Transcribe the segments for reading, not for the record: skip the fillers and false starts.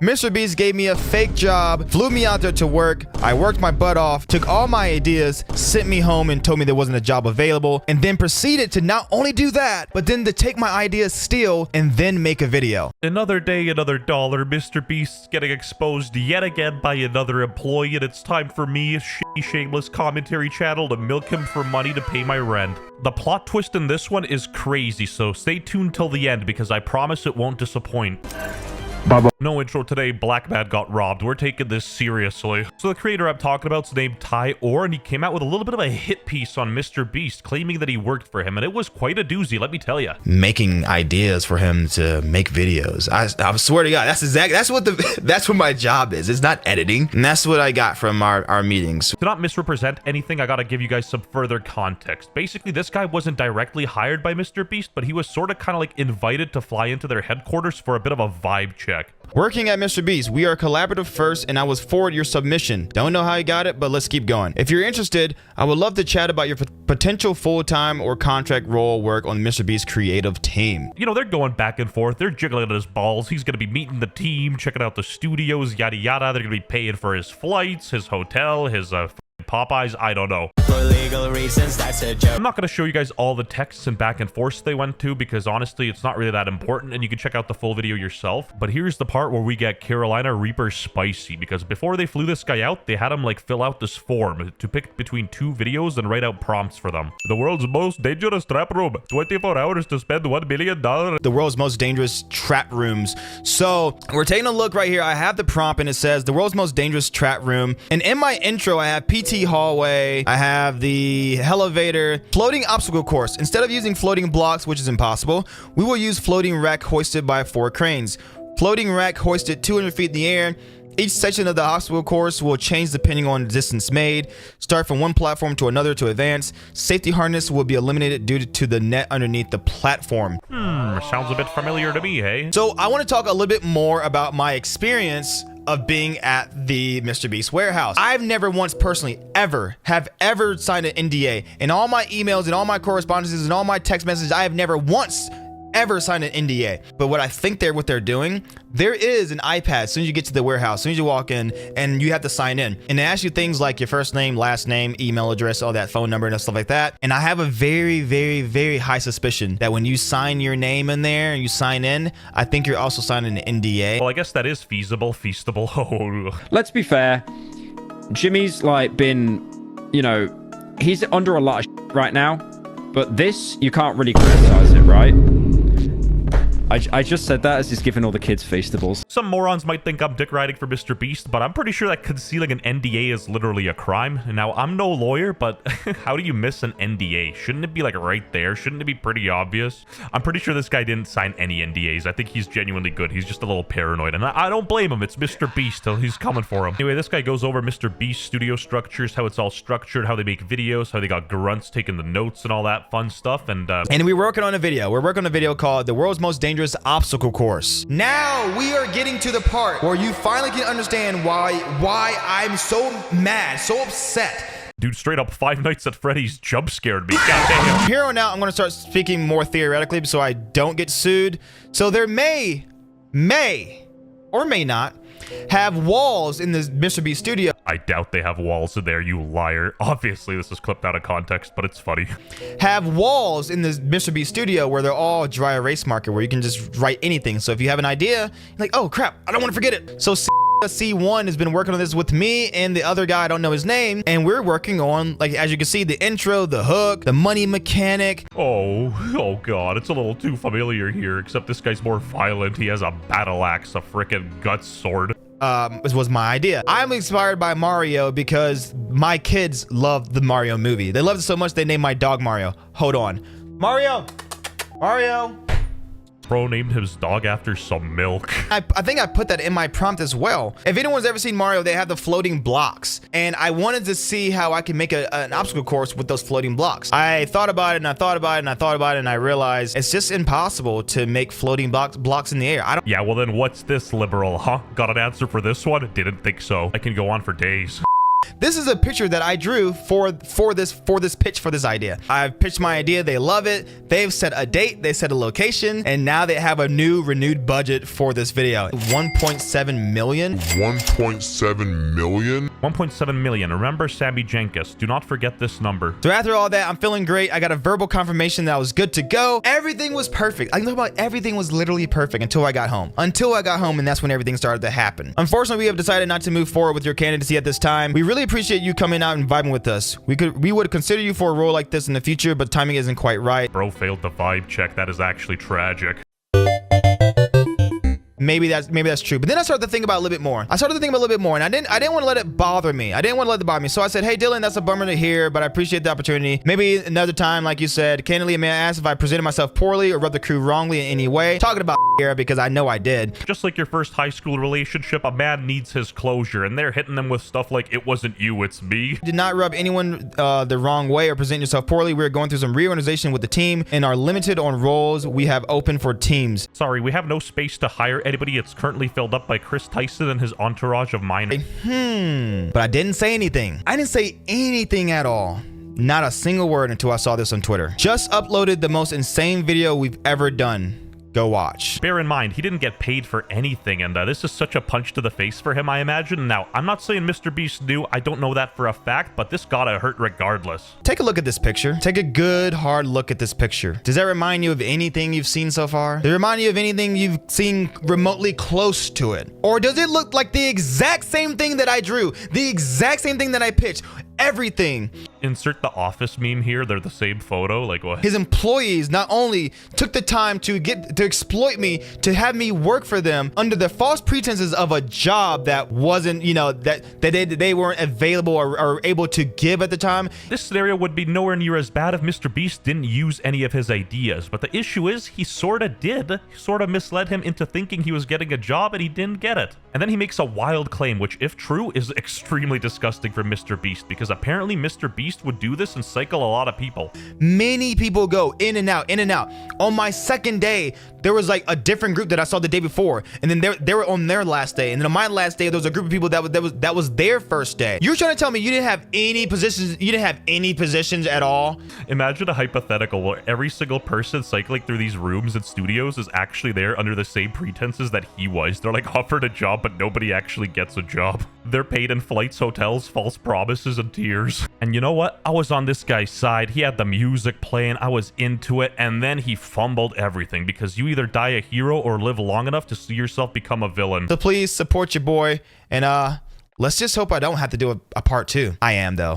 MrBeast gave me a fake job, flew me out there to work. I worked my butt off, took all my ideas, sent me home and told me there wasn't a job available, and then proceeded to not only do that, but then to take my ideas still and then make a video. Another day, another dollar. MrBeast's getting exposed yet again by another employee, and it's time for me, a shitty, shameless commentary channel, to milk him for money to pay my rent. The plot twist in this one is crazy, so stay tuned till the end because I promise it won't disappoint. No intro today, Black Man got robbed. We're taking this seriously. So the creator I'm talking about is named Ty Orr, and he came out with a little bit of a hit piece on MrBeast, claiming that he worked for him, and it was quite a doozy, let me tell you. Making ideas for him to make videos. I swear to God, that's what my job is. It's not editing, and that's what I got from our meetings. To not misrepresent anything, I gotta give you guys some further context. Basically, this guy wasn't directly hired by MrBeast, but he was sort of kind of like invited to fly into their headquarters for a bit of a vibe check. Working at MrBeast, we are collaborative first, and I was forward your submission. Don't know how you got it, but let's keep going. If you're interested, I would love to chat about your potential full-time or contract role work on MrBeast's creative team. You know, they're going back and forth. They're jiggling at his balls. He's going to be meeting the team, checking out the studios, yada yada. They're going to be paying for his flights, his hotel, his Popeyes, I don't know. For legal reasons, that's a joke. I'm not going to show you guys all the texts and back and forths they went to because honestly, it's not really that important and you can check out the full video yourself. But here's the part where we get Carolina Reaper spicy because before they flew this guy out, they had him like fill out this form to pick between two videos and write out prompts for them. The world's most dangerous trap room. 24 hours to spend $1 billion. The world's most dangerous trap rooms. So we're taking a look right here. I have the prompt and it says the world's most dangerous trap room. And in my intro, I have PT hallway, I have the elevator, floating obstacle course. Instead of using floating blocks, which is impossible, we will use floating rack hoisted by 4 cranes. Floating rack hoisted 200 feet in the air. Each section of the obstacle course will change depending on the distance made. Start from one platform to another to advance. Safety harness will be eliminated due to the net underneath the platform. Sounds a bit familiar to me, hey? So I want to talk a little bit more about my experience of being at the MrBeast warehouse. I've never once personally ever signed an NDA. In all my emails and all my correspondences and all my text messages, I have never once ever signed an NDA. But what I think what they're doing, there is an iPad as soon as you get to the warehouse, as soon as you walk in, and you have to sign in. And they ask you things like your first name, last name, email address, all that, phone number and stuff like that. And I have a very, very, very high suspicion that when you sign your name in there and you sign in, I think you're also signing an NDA. Well, I guess that is feasible. Oh. Let's be fair. Jimmy's like been, you know, he's under a lot of shit right now, but this, you can't really criticize it, right? I just said that as he's giving all the kids Feastables. Some morons might think I'm dick riding for MrBeast, but I'm pretty sure that concealing an NDA is literally a crime. Now, I'm no lawyer, but how do you miss an NDA? Shouldn't it be like right there? Shouldn't it be pretty obvious? I'm pretty sure this guy didn't sign any NDAs. I think he's genuinely good. He's just a little paranoid, and I don't blame him. It's MrBeast. He's coming for him. Anyway, this guy goes over MrBeast studio structures, how it's all structured, how they make videos, how they got grunts taking the notes and all that fun stuff. And we're working on a video. We're working on a video called The World's Most Dangerous Obstacle Course. Now we are getting to the part where you finally can understand why I'm so mad, so upset. Dude, straight up Five Nights at Freddy's jump scared me. Goddamn. From here on out, I'm going to start speaking more theoretically so I don't get sued. So there may or may not have walls in the MrBeast studio. I doubt they have walls in there, you liar. Obviously, this is clipped out of context, but it's funny. Have walls in the MrBeast studio where they're all dry erase marker, where you can just write anything. So if you have an idea, you're like, oh crap, I don't want to forget it. So C1 has been working on this with me and the other guy, I don't know his name, and we're working on, like, as you can see, the intro, the hook, the money mechanic. Oh god, it's a little too familiar here, except this guy's more violent. He has a battle axe, a frickin' guts sword. This was my idea. I'm inspired by Mario because my kids love the Mario movie. They loved it so much they named my dog Mario. Hold on. Mario! Bro named his dog after some milk. I think I put that in my prompt as well. If anyone's ever seen Mario, they have the floating blocks. And I wanted to see how I can make an obstacle course with those floating blocks. I thought about it and I thought about it and I thought about it and I realized it's just impossible to make floating blocks in the air. Yeah, well then what's this, liberal, huh? Got an answer for this one? Didn't think so. I can go on for days. This is a picture that I drew for this pitch for this idea. I've pitched my idea. They love it. They've set a date. They set a location, and now they have a new renewed budget for this video. 1.7 million. 1.7 million? 1.7 million. Remember Sammy Jenkins. Do not forget this number. So after all that, I'm feeling great. I got a verbal confirmation that I was good to go. Everything was perfect. I can talk about everything was literally perfect until I got home. And that's when everything started to happen. Unfortunately, we have decided not to move forward with your candidacy at this time. We really appreciate you coming out and vibing with us. We would consider you for a role like this in the future, but timing isn't quite right. Bro failed the vibe check. That is actually tragic. Maybe that's true. But then I started to think about it a little bit more. And I didn't want to let it bother me. So I said, hey, Dylan, that's a bummer to hear, but I appreciate the opportunity. Maybe another time, like you said. Candidly, may I ask if I presented myself poorly or rubbed the crew wrongly in any way? Talking about here because I know I did. Just like your first high school relationship, a man needs his closure, and they're hitting them with stuff like, it wasn't you, it's me. Did not rub anyone the wrong way or present yourself poorly. We're going through some reorganization with the team and are limited on roles we have open for teams. Sorry, we have no space to hire anybody. It's currently filled up by Chris Tyson and his entourage of minors. But I didn't say anything. I didn't say anything at all. Not a single word until I saw this on Twitter. Just uploaded the most insane video we've ever done. Go watch. Bear in mind, he didn't get paid for anything, and this is such a punch to the face for him, I imagine. Now, I'm not saying MrBeast knew. I don't know that for a fact, but this gotta hurt regardless. Take a look at this picture. Take a good, hard look at this picture. Does that remind you of anything you've seen so far? Does it remind you of anything you've seen remotely close to it? Or does it look like the exact same thing that I drew? The exact same thing that I pitched? Everything. Insert the Office meme here. They're the same photo. Like what? His employees not only took the time to exploit me, to have me work for them under the false pretenses of a job that wasn't, that they weren't available or able to give at the time. This scenario would be nowhere near as bad if MrBeast didn't use any of his ideas, but the issue is he sort of did. He sort of misled him into thinking he was getting a job and he didn't get it. And then he makes a wild claim, which if true is extremely disgusting for MrBeast, because apparently MrBeast would do this and cycle a lot of people. Many people go in and out, in and out. On my second day, there was like a different group that I saw the day before, and then they were on their last day, and then on my last day, there was a group of people that was their first day. You're trying to tell me you didn't have any positions? You didn't have any positions at all? Imagine a hypothetical where every single person cycling through these rooms and studios is actually there under the same pretenses that he was. They're like offered a job, but nobody actually gets a job. They're paid in flights, hotels, false promises, and tears. And you know what? I was on this guy's side. He had the music playing. I was into it. And then he fumbled everything, because you either die a hero or live long enough to see yourself become a villain. So please support your boy. And let's just hope I don't have to do a part 2. I am, though.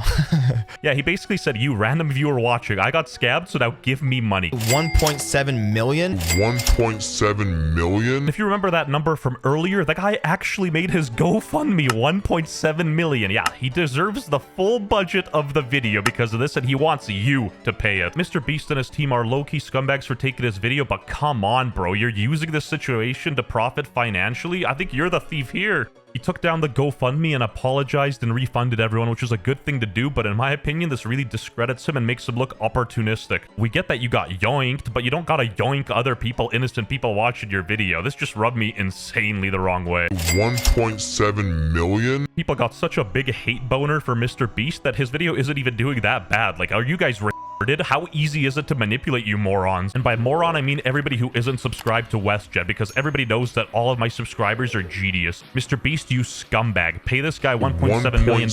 Yeah, he basically said, you random viewer watching, I got scammed, so now give me money. 1.7 million? 1.7 million? If you remember that number from earlier, the guy actually made his GoFundMe 1.7 million. Yeah, he deserves the full budget of the video because of this, and he wants you to pay it. MrBeast and his team are low-key scumbags for taking his video, but come on, bro. You're using this situation to profit financially? I think you're the thief here. He took down the GoFundMe and apologized and refunded everyone, which is a good thing to do, but in my opinion, this really discredits him and makes him look opportunistic. We get that you got yoinked, but you don't gotta yoink other people, innocent people watching your video. This just rubbed me insanely the wrong way. 1.7 million? People got such a big hate boner for MrBeast that his video isn't even doing that bad. Like, are you guys retarded? How easy is it to manipulate you morons? And by moron, I mean everybody who isn't subscribed to WestJett, because everybody knows that all of my subscribers are genius. MrBeast, you scumbag. Pay this guy $1.7 million